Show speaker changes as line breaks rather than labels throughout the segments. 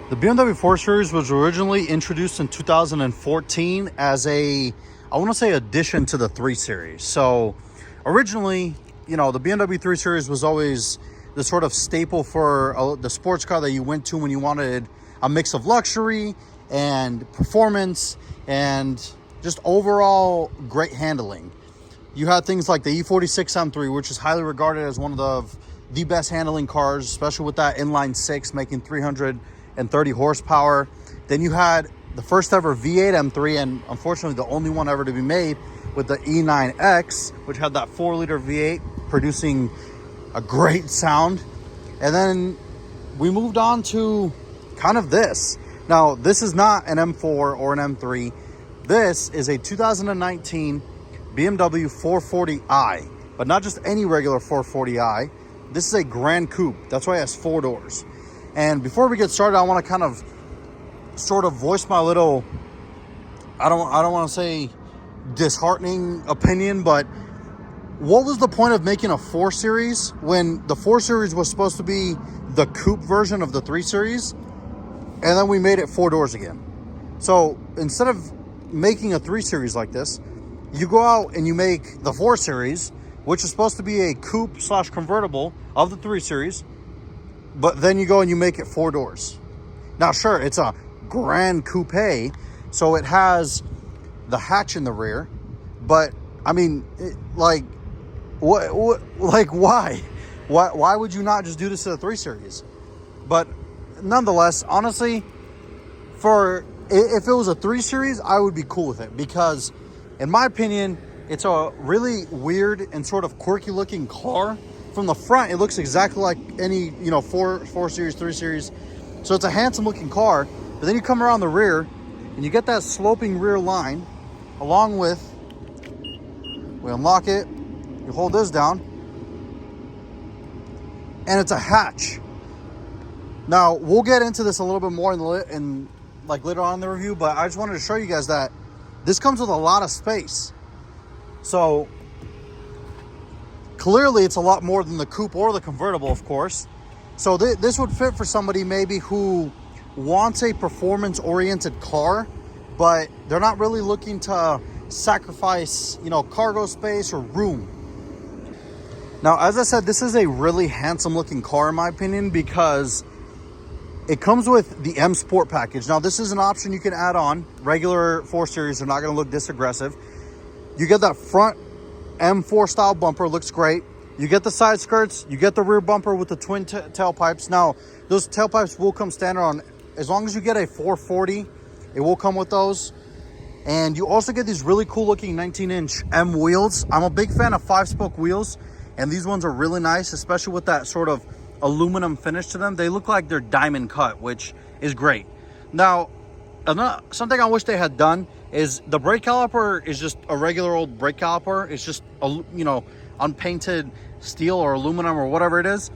The BMW 4 Series was originally introduced in 2014 as I want to say, addition to the 3 Series. So originally, the BMW 3 Series was always the sort of staple for the sports car that you went to when you wanted a mix of luxury and performance and just overall great handling. You had things like the E46 M3, which is highly regarded as one of the best handling cars, especially with that inline 6 making 330 horsepower. Then you had the first ever V8 M3, and unfortunately the only one ever to be made, with the E9X, which had that 4-liter V8 producing a great sound. And then we moved on to kind of this. Now, this is not an M4 or an M3. This is a 2019 BMW 440i, but not just any regular 440i. This is a Gran Coupe. That's why it has 4 doors. And before we get started, I want to kind of sort of voice my little, I don't want to say disheartening opinion, but what was the point of making a 4 Series when the 4 Series was supposed to be the coupe version of the 3 Series, and then we made it 4 doors again? So instead of making a 3 Series like this, you go out and you make the 4 Series, which is supposed to be a coupe / convertible of the 3 Series, but then you go and you make it 4 doors. Now, sure, it's a Gran Coupe, so it has the hatch in the rear, but I mean, why would you not just do this to the 3 Series? But nonetheless, honestly, if it was a 3 Series, I would be cool with it, because in my opinion, it's a really weird and sort of quirky looking car. From the front, it looks exactly like any 4 Series, 3 Series. So it's a handsome looking car. But then you come around the rear and you get that sloping rear line, along with, we unlock it, you hold this down, and it's a hatch. Now, we'll get into this a little bit more in later on in the review, but I just wanted to show you guys that this comes with a lot of space. So clearly it's a lot more than the coupe or the convertible, of course. So this would fit for somebody maybe who wants a performance-oriented car, but they're not really looking to sacrifice, cargo space or room. Now, as I said, this is a really handsome-looking car, in my opinion, because it comes with the M Sport package. Now, this is an option you can add on. Regular 4 Series are not going to look this aggressive. You get that front M4 style bumper, looks great. You get the side skirts, you get the rear bumper with the twin tailpipes. Now, those tailpipes will come standard on, as long as you get a 440, it will come with those. And you also get these really cool looking 19-inch M wheels. I'm a big fan of 5-spoke wheels, and these ones are really nice, especially with that sort of aluminum finish to them. They look like they're diamond cut, which is great. Now, something I wish they had done is the brake caliper is just a regular old brake caliper. It's just unpainted steel or aluminum or whatever it is.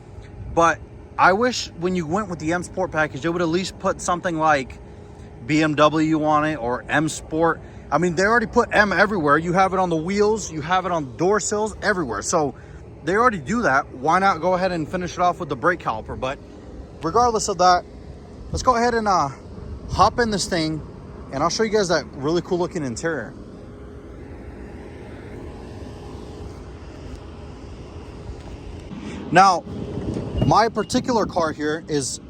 But I wish when you went with the M Sport package, they would at least put something like BMW on it or M Sport. I mean, they already put M everywhere. You have it on the wheels, you have it on door sills, everywhere. So they already do that. Why not go ahead and finish it off with the brake caliper? But regardless of that, let's go ahead and hop in this thing, and I'll show you guys that really cool looking interior. Now, my particular car here is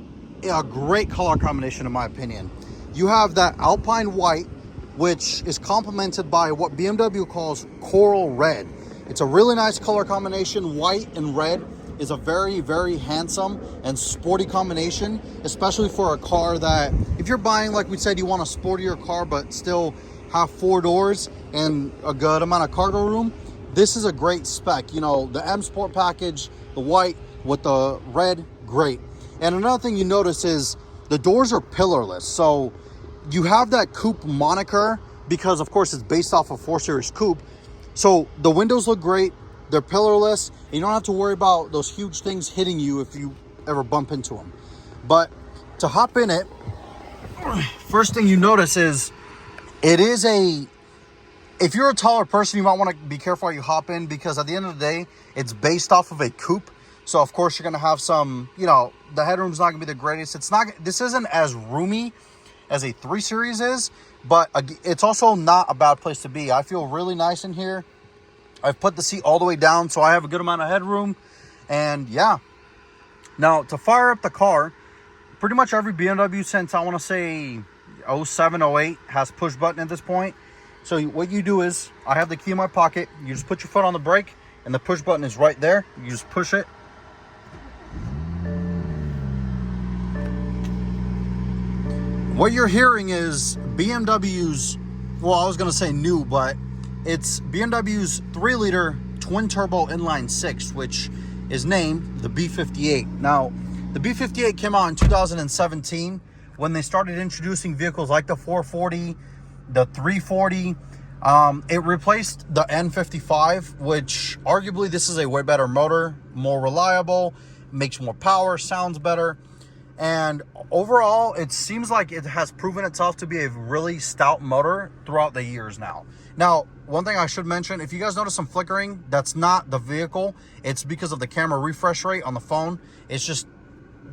a great color combination, in my opinion. You have that Alpine white, which is complemented by what BMW calls coral red. It's a really nice color combination. White and red is a very, very handsome and sporty combination, especially for a car that, if you're buying, like we said, you want a sportier car but still have 4 doors and a good amount of cargo room. This is a great spec. The M Sport package, the white with the red, great. And another thing you notice is the doors are pillarless. So you have that coupe moniker because, of course, it's based off of 4 Series coupe. So the windows look great. They're pillarless. And you don't have to worry about those huge things hitting you if you ever bump into them. But to hop in it, first thing you notice is it is if you're a taller person, you might want to be careful how you hop in, because at the end of the day, it's based off of a coupe. So of course you're gonna have some, you know, the headroom's not gonna be the greatest. This isn't as roomy as a 3 Series is, but it's also not a bad place to be. I feel really nice in here. I've put the seat all the way down, so I have a good amount of headroom. And yeah, now to fire up the car, pretty much every BMW since I want to say 07, 08 has push button at this point. So what you do is, I have the key in my pocket. You just put your foot on the brake, and the push button is right there. You just push it. What you're hearing is BMW's, well, I was going to say new, but it's BMW's 3-liter twin-turbo inline-6, which is named the B58. Now, the B58 came out in 2017 when they started introducing vehicles like the 440, the 340. It replaced the N55, which arguably this is a way better motor, more reliable, makes more power, sounds better. And overall, it seems like it has proven itself to be a really stout motor throughout the years now. Now, one thing I should mention, if you guys notice some flickering, that's not the vehicle. It's because of the camera refresh rate on the phone. It's just,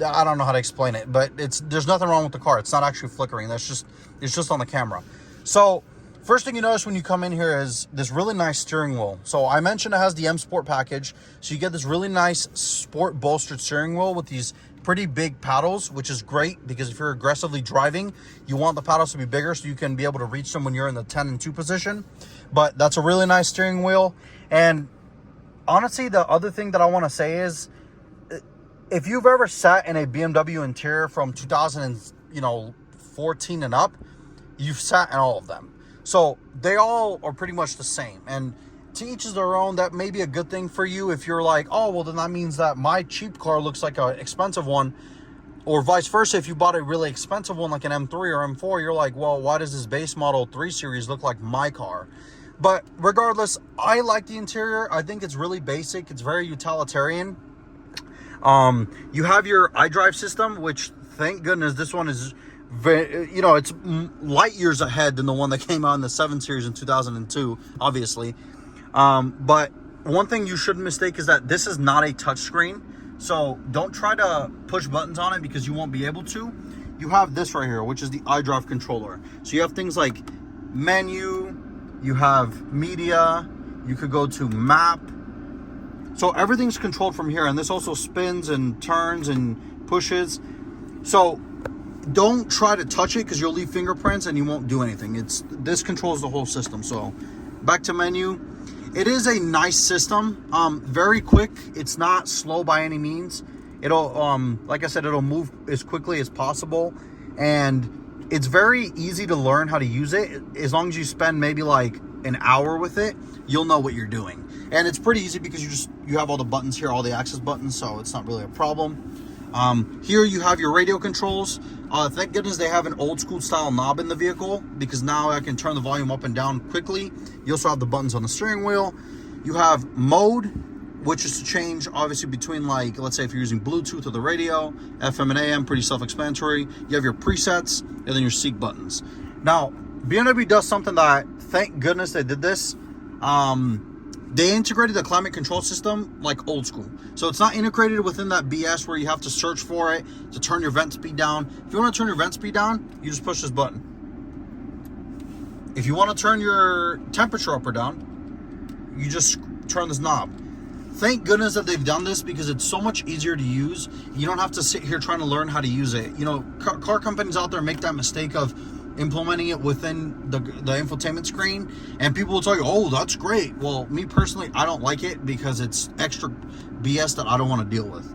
I don't know how to explain it, but there's nothing wrong with the car. It's not actually flickering. It's just on the camera. So first thing you notice when you come in here is this really nice steering wheel. So I mentioned it has the M Sport package. So you get this really nice sport bolstered steering wheel with these pretty big paddles, which is great because if you're aggressively driving, you want the paddles to be bigger so you can be able to reach them when you're in the 10 and 2 position. But that's a really nice steering wheel. And honestly, the other thing that I want to say is, if you've ever sat in a BMW interior from 2014 and up, you've sat in all of them. So they all are pretty much the same. And to each is their own. That may be a good thing for you if you're like, oh, well, then that means that my cheap car looks like an expensive one. Or vice versa, if you bought a really expensive one like an M3 or M4, you're like, well, why does this base model 3 Series look like my car? But regardless, I like the interior. I think it's really basic. It's very utilitarian. You have your iDrive system, which thank goodness this one is very, you know, it's light years ahead than the one that came out in the 7 Series in 2002, obviously. But one thing you shouldn't mistake is that this is not a touchscreen. So don't try to push buttons on it because you won't be able to. You have this right here, which is the iDrive controller. So you have things like menu, you have media, you could go to map. So everything's controlled from here. And this also spins and turns and pushes. So don't try to touch it because you'll leave fingerprints and you won't do anything. This controls the whole system. So back to menu. It is a nice system, very quick. It's not slow by any means. It'll, like I said, it'll move as quickly as possible. And it's very easy to learn how to use it. As long as you spend maybe like an hour with it, you'll know what you're doing. And it's pretty easy because you have all the buttons here, all the access buttons, so it's not really a problem. Here you have your radio controls. Thank goodness they have an old school style knob in the vehicle because now I can turn the volume up and down quickly. You also have the buttons on the steering wheel. You have mode, which is to change obviously between, like, let's say if you're using Bluetooth or the radio, FM and AM, pretty self-explanatory. You have your presets and then your seek buttons. Now, BMW does something that, thank goodness they did this. They integrated the climate control system like old school. So it's not integrated within that BS where you have to search for it to turn your vent speed down. If you want to turn your vent speed down, you just push this button. If you want to turn your temperature up or down, you just turn this knob. Thank goodness that they've done this because it's so much easier to use. You don't have to sit here trying to learn how to use it. You know, car companies out there make that mistake of implementing it within the infotainment screen, and people will tell you, oh, that's great. Well, me personally, I don't like it because it's extra BS that I don't want to deal with.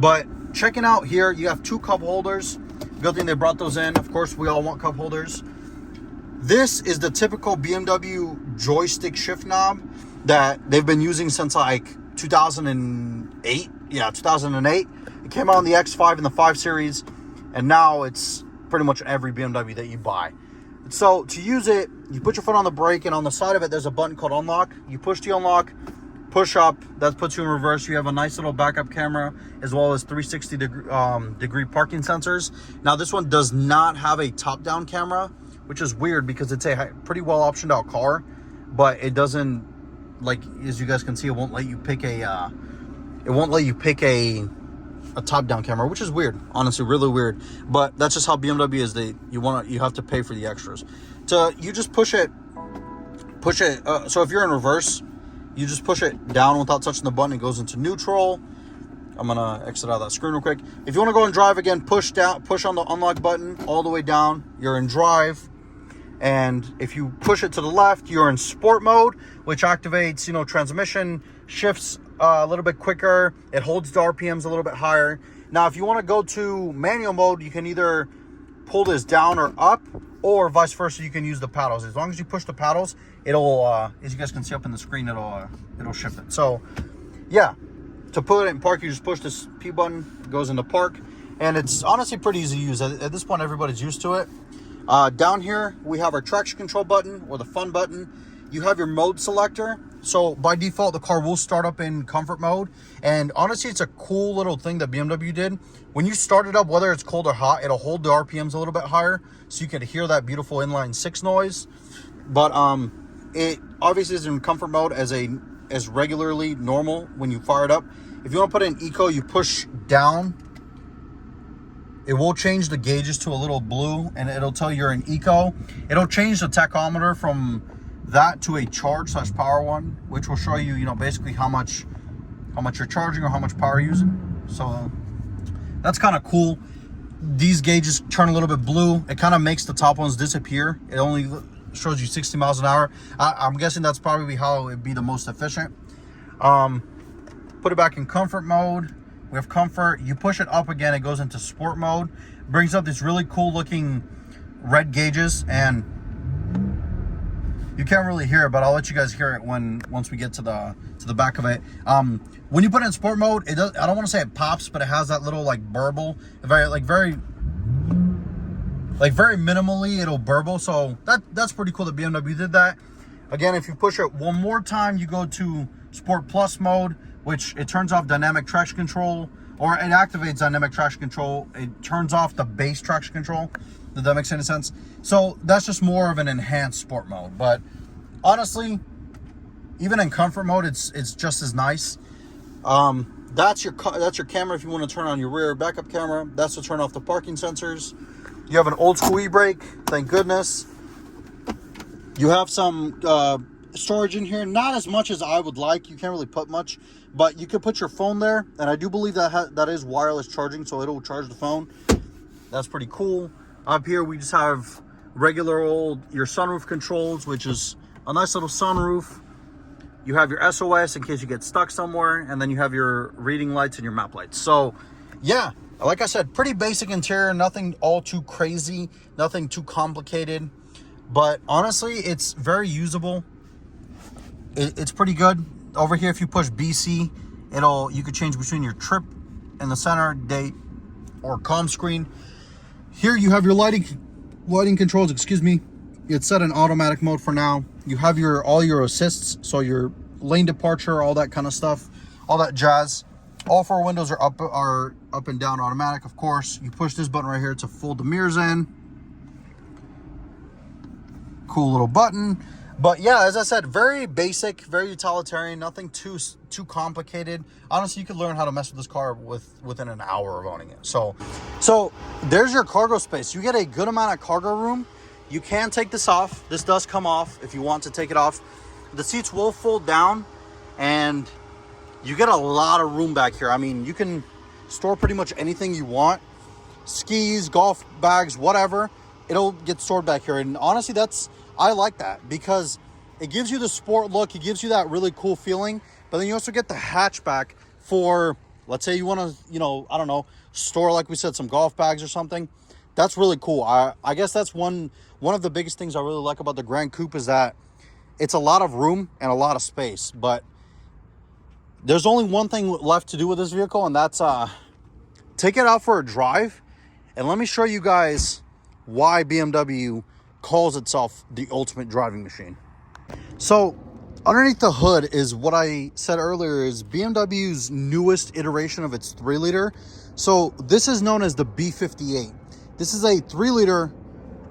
But checking out here, you have 2 cup holders. Good thing they brought those in. Of course, we all want cup holders. This is the typical BMW joystick shift knob that they've been using since like 2008. Yeah, 2008. It came out in the X5 and the 5 Series, and now it's pretty much every BMW that you buy. So to use it, you put your foot on the brake, and on the side of it, there's a button called unlock. You push the unlock, push up, that puts you in reverse. You have a nice little backup camera, as well as 360 degree parking sensors. Now, this one does not have a top-down camera, which is weird because it's a pretty well optioned out car, but it doesn't, like, as you guys can see, it won't let you pick a it won't let you pick a top-down camera, which is weird, honestly, really weird. But that's just how BMW is. You have to pay for the extras. You just push it. So if you're in reverse, you just push it down without touching the button. It goes into neutral. I'm gonna exit out of that screen real quick. If you want to go in drive again, push on the unlock button all the way down. You're in drive. And if you push it to the left, you're in sport mode, which activates, transmission, shifts a little bit quicker. It holds the RPMs a little bit higher. Now, if you want to go to manual mode, you can either pull this down or up, or vice versa. You can use the paddles. As long as you push the paddles, it'll, as you guys can see up in the screen, it'll shift it. So, yeah, to put it in park, you just push this P button, it goes into park, and it's honestly pretty easy to use. At this point, everybody's used to it. Down here, we have our traction control button, or the fun button. You have your mode selector. So by default, the car will start up in comfort mode. And honestly, it's a cool little thing that BMW did. When you start it up, whether it's cold or hot, it'll hold the RPMs a little bit higher, so you can hear that beautiful inline six noise. But it obviously is in comfort mode as regularly normal when you fire it up. If you want to put it in eco, you push down. It will change the gauges to a little blue, and it'll tell you you're in eco. It'll change the tachometer from that to a charge/power one, which will show you, basically how much you're charging or how much power you're using. So that's kind of cool. These gauges turn a little bit blue. It kind of makes the top ones disappear. It only shows you 60 miles an hour. I'm guessing that's probably how it'd be the most efficient. Put it back in comfort mode. We have comfort. You push it up again, it goes into sport mode. Brings up this really cool looking red gauges, and you can't really hear it, but I'll let you guys hear it once we get to the back of it. When you put it in sport mode, it does. I don't want to say it pops, but it has that little burble, very minimally it'll burble. So that's pretty cool that BMW did that. Again, if you push it one more time, you go to Sport Plus mode, which it turns off dynamic traction control, or it activates dynamic traction control. It turns off the base traction control. Does that make any sense? So that's just more of an enhanced sport mode. But honestly, even in comfort mode, it's just as nice. That's your camera if you want to turn on your rear backup camera. That's to turn off the parking sensors. You have an old school e-brake, thank goodness. You have some storage in here, not as much as I would like. You can't really put much, but you could put your phone there, and I do believe that is wireless charging, so it'll charge the phone. That's pretty cool. Up here we just have regular your sunroof controls, which is a nice little sunroof. You have your SOS in case you get stuck somewhere, and then you have your reading lights and your map lights. So yeah, like I said, pretty basic interior, nothing all too crazy, nothing too complicated, but honestly, it's very usable. It's pretty good. Over here, if you push BC, you could change between your trip in the center, date, or comm screen. Here you have your lighting controls, excuse me. It's set in automatic mode for now. You have all your assists, so your lane departure, all that kind of stuff, all that jazz. All four windows are up and down automatic, of course. You push this button right here to fold the mirrors in. Cool little button. But yeah, as I said, very basic, very utilitarian, nothing too complicated. Honestly, you could learn how to mess with this car within an hour of owning it. So there's your cargo space. You get a good amount of cargo room. You can take this off. This does come off if you want to take it off. The seats will fold down, and you get a lot of room back here. I mean, you can store pretty much anything you want. Skis, golf bags, whatever. It'll get stored back here. And honestly, I like that because it gives you the sport look. It gives you that really cool feeling. But then you also get the hatchback for, let's say you want to, I don't know, store, like we said, some golf bags or something. That's really cool. I guess that's one of the biggest things I really like about the Gran Coupe is that it's a lot of room and a lot of space. But there's only one thing left to do with this vehicle, and that's take it out for a drive. And let me show you guys why BMW calls itself the ultimate driving machine. So underneath the hood is what I said earlier is BMW's newest iteration of its 3-liter. So this is known as the B58. This is a 3-liter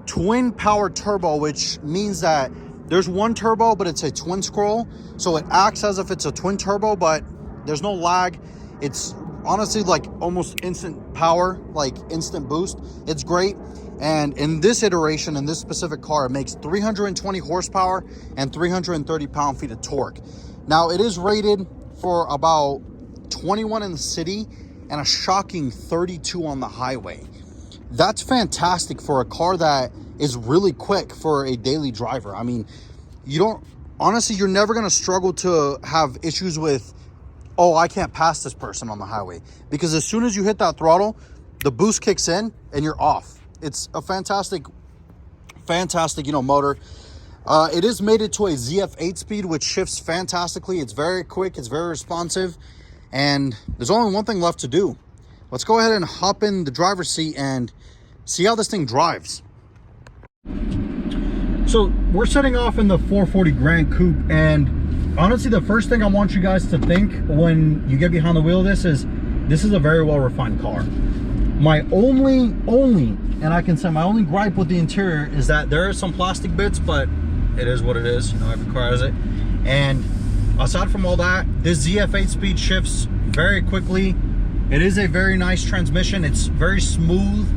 twin power turbo, which means that there's one turbo, but it's a twin scroll. So it acts as if it's a twin turbo, but there's no lag. It's honestly like almost instant power, like instant boost. It's great. And in this iteration, in this specific car, it makes 320 horsepower and 330 pound-feet of torque. Now, it is rated for about 21 in the city and a shocking 32 on the highway. That's fantastic for a car that is really quick for a daily driver. I mean, honestly, you're never going to struggle to have issues with, oh, I can't pass this person on the highway. Because as soon as you hit that throttle, the boost kicks in and you're off. It's a fantastic, motor. It is mated to a ZF 8-speed, which shifts fantastically. It's very quick. It's very responsive. And there's only one thing left to do. Let's go ahead and hop in the driver's seat and see how this thing drives. So we're setting off in the 440 Gran Coupe. And honestly, the first thing I want you guys to think when you get behind the wheel of this is a very well-refined car. My only, and I can say my only gripe with the interior is that there are some plastic bits, but it is what it is. You know, every car has it. And aside from all that, this ZF 8-speed shifts very quickly. It is a very nice transmission. It's very smooth.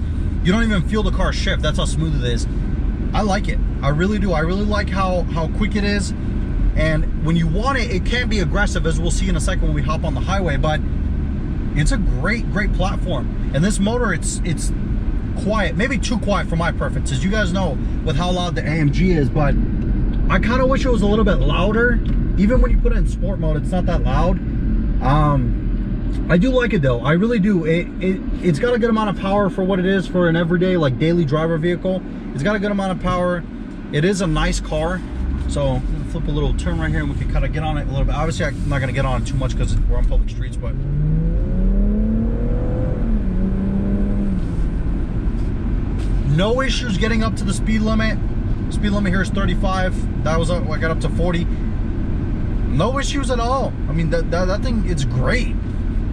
You don't even feel the car shift. That's how smooth it is. I like it. I really do. I really like how quick it is. And when you want it, it can be aggressive, as we'll see in a second when we hop on the highway, but it's a great platform. And this motor, it's quiet, maybe too quiet for my preferences. You guys know with how loud the AMG is, but I kind of wish it was a little bit louder. Even when you put it in sport mode, it's not that loud. I do like it though. I really do. It's got a good amount of power for what it is for an everyday, like daily driver vehicle. It's got a good amount of power. It is a nice car. So I'm gonna flip a little turn right here and we can kind of get on it a little bit. Obviously, I'm not gonna get on it too much because we're on public streets, but no issues getting up to the speed limit. Speed limit here is 35. That was I got up to 40. No issues at all. I mean, that thing, it's great.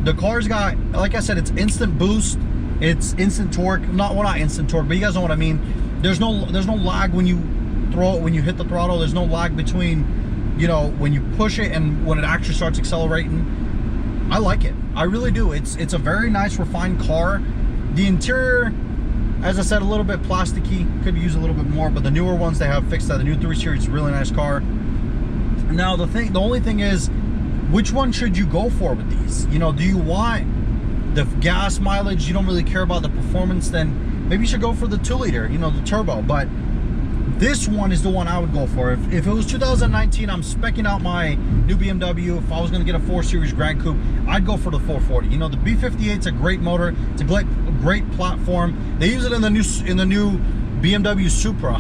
The car's got, like I said, it's instant boost. It's instant torque. Not instant torque, but you guys know what I mean. There's no lag when you hit the throttle. There's no lag between, you know, when you push it and when it actually starts accelerating. I like it. I really do. It's a very nice, refined car. The interior, as I said, a little bit plasticky. Could use a little bit more, but the newer ones, they have fixed that. The new 3 Series is a really nice car. Now the only thing is, which one should you go for with these? You know, do you want the gas mileage? You don't really care about the performance, then maybe you should go for the 2-liter, you know, the turbo. But this one is the one I would go for. If it was 2019, I'm specking out my new BMW. If I was going to get a 4 Series Gran Coupe, I'd go for the 440. You know, the B58's a great motor. It's a great platform. They use it in the new BMW Supra.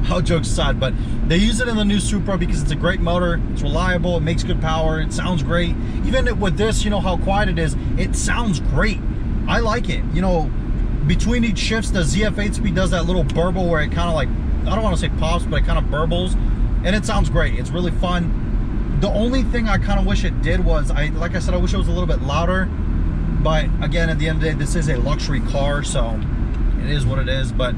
All jokes aside, but they use it in the new Supra because it's a great motor. It's reliable. It makes good power. It sounds great. Even with this, you know how quiet it is. It sounds great. I like it. You know, between each shifts, the ZF 8-speed does that little burble where it kind of like, I don't want to say pops, but it kind of burbles, and it sounds great. It's really fun. The only thing I kind of wish it did was, like I said, I wish it was a little bit louder. But again, at the end of the day, this is a luxury car, so it is what it is. But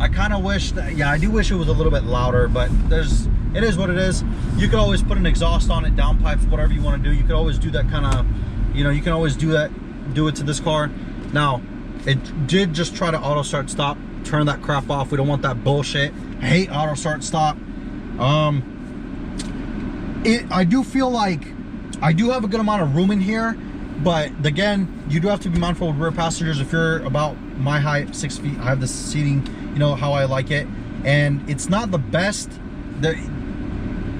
I kind of wish that, yeah, I do wish it was a little bit louder, but it is what it is. You could always put an exhaust on it, downpipes, whatever you want to do. You could always do that kind of, you know, you can always do it to this car. Now, it did just try to auto start stop. Turn that crap off. We don't want that bullshit. I hate auto start stop. I do feel like I do have a good amount of room in here, but again, you do have to be mindful with rear passengers. If you're about my height, 6 feet, I have the seating, you know how I like it, and it's not the best.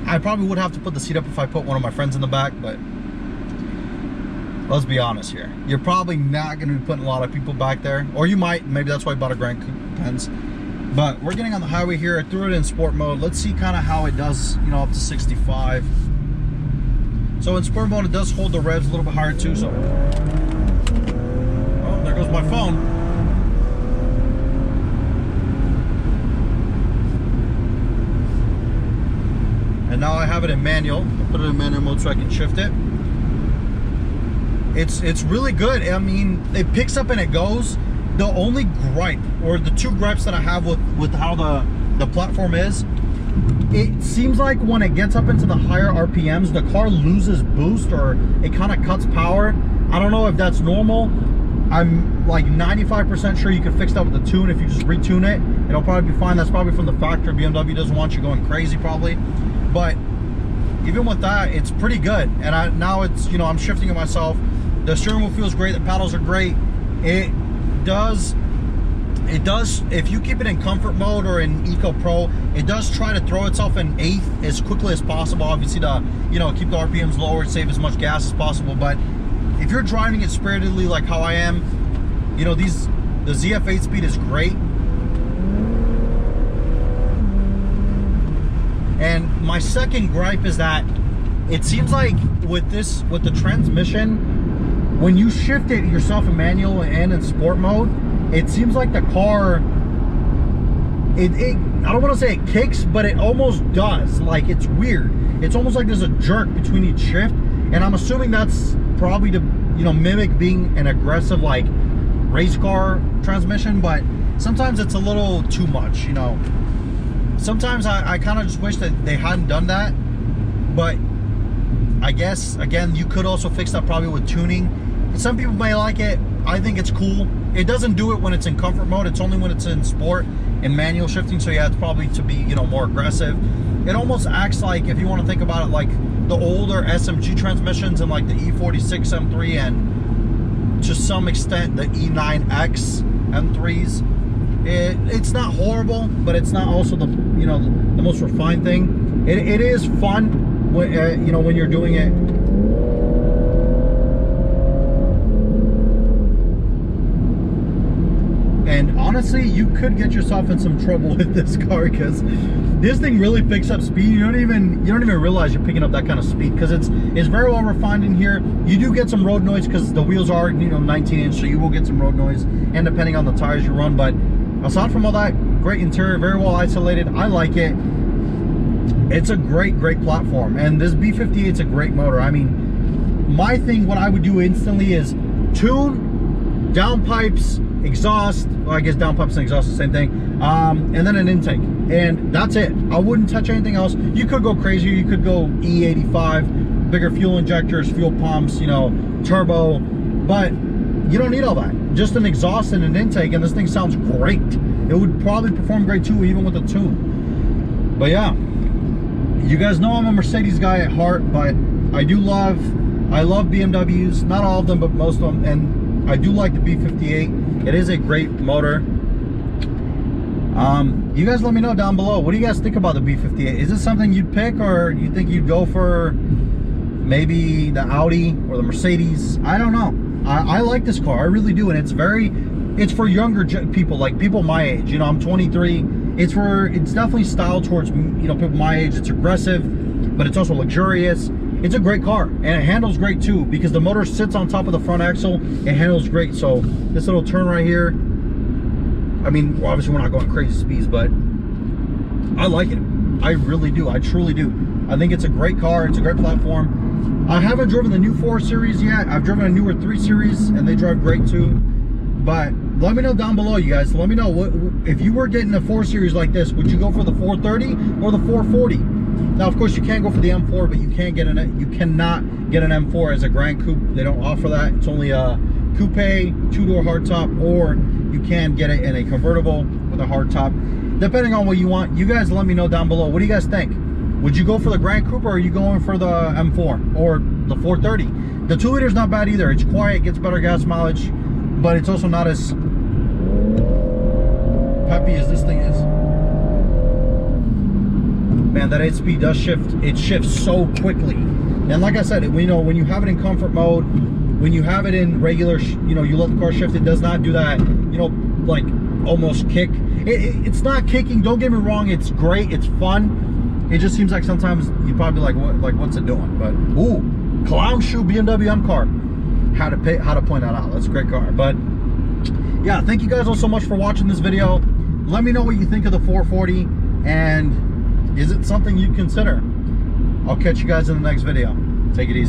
I probably would have to put the seat up if I put one of my friends in the back, but let's be honest here. You're probably not going to be putting a lot of people back there, or you might. Maybe that's why I bought a Gran Coupe, depends. But we're getting on the highway here. I threw it in sport mode. Let's see kind of how it does, you know, up to 65. So in sport mode, it does hold the revs a little bit higher too. So, oh, there goes my phone. And now I have it in manual. I'll put it in manual mode so I can shift it. It's really good. I mean, it picks up and it goes. The only gripe, or the two gripes that I have with how the platform is, it seems like when it gets up into the higher RPMs, the car loses boost, or it kind of cuts power. I don't know if that's normal. I'm like 95% sure you can fix that with the tune. If you just retune it, it'll probably be fine. That's probably from the factory. BMW doesn't want you going crazy probably. But even with that, it's pretty good. And now it's, you know, I'm shifting it myself. The steering wheel feels great. The paddles are great. It does, if you keep it in comfort mode or in Eco Pro, it does try to throw itself in 8th as quickly as possible, obviously, to, you know, keep the RPMs lower, save as much gas as possible. But if you're driving it spiritedly like how I am, you know, the ZF 8-speed is great. And my second gripe is that it seems like with the transmission, when you shift it yourself in manual and in sport mode, it seems like the car, I don't want to say it kicks, but it almost does. Like, it's weird. It's almost like there's a jerk between each shift, and I'm assuming that's probably to, you know, mimic being an aggressive, like, race car transmission. But sometimes it's a little too much, you know. Sometimes I kind of just wish that they hadn't done that. But I guess, again, you could also fix that probably with tuning. Some people may like it. I think it's cool. It doesn't do it when it's in comfort mode. It's only when it's in sport and manual shifting. So yeah, it's probably to be, you know, more aggressive. It almost acts like, if you want to think about it, like the older SMG transmissions and like the E46 M3 and to some extent the E9X M3s. It's not horrible, but it's not also the, you know, the most refined thing. It is fun when, you know, when you're doing it. And honestly, you could get yourself in some trouble with this car, because this thing really picks up speed. You don't even realize you're picking up that kind of speed, because it's very well refined in here. You do get some road noise because the wheels are, you know, 19-inch, so you will get some road noise, and depending on the tires you run. But aside from all that, great interior, very well isolated. I like it. It's a great platform, and this B58's a great motor. I mean, my thing, what I would do instantly is tune, downpipes, exhaust. Well, I guess downpipes and exhaust is the same thing, and then an intake, and that's it. I wouldn't touch anything else. You could go crazier. You could go E85, bigger fuel injectors, fuel pumps, you know, turbo, but you don't need all that. Just an exhaust and an intake, and this thing sounds great. It would probably perform great too, even with a tune. But yeah, you guys know I'm a Mercedes guy at heart, but I love BMWs, not all of them, but most of them, and I do like the B58. It is a great motor. You guys let me know down below, what do you guys think about the B58? Is this something you'd pick, or you think you'd go for maybe the Audi or the Mercedes? I don't know. I like this car, I really do, and it's for younger people, like people my age. You know, I'm 23. It's definitely styled towards, you know, people my age. It's aggressive, but it's also luxurious. It's a great car, and it handles great too, because the motor sits on top of the front axle. It handles great. So this little turn right here, I mean, well, obviously we're not going crazy speeds, but I like it. I really do. I truly do. I think it's a great car. It's a great platform. I haven't driven the new 4 Series yet. I've driven a newer 3 Series, and they drive great too. But let me know down below, you guys. Let me know, what if you were getting a 4 Series like this, would you go for the 430 or the 440? Now, of course, you can't go for the M4, but you cannot get an M4 as a Gran Coupe. They don't offer that. It's only a coupe, 2-door hardtop, or you can get it in a convertible with a hardtop, depending on what you want. You guys let me know down below. What do you guys think? Would you go for the Gran Coupe, or are you going for the M4 or the 430? The 2-liter's not bad either. It's quiet, gets better gas mileage, but it's also not as peppy as this thing is. Man, that 8-speed does shift. It shifts so quickly. And like I said, you know, when you have it in comfort mode, when you have it in regular, you know, you let the car shift, it does not do that, you know, like almost kick. It's not kicking, don't get me wrong. It's great, it's fun. It just seems like sometimes you'd probably be like, what's it doing? But ooh, clown shoe BMW M car. How to point that out. That's a great car. But yeah, thank you guys all so much for watching this video. Let me know what you think of the 440, and is it something you'd consider? I'll catch you guys in the next video. Take it easy.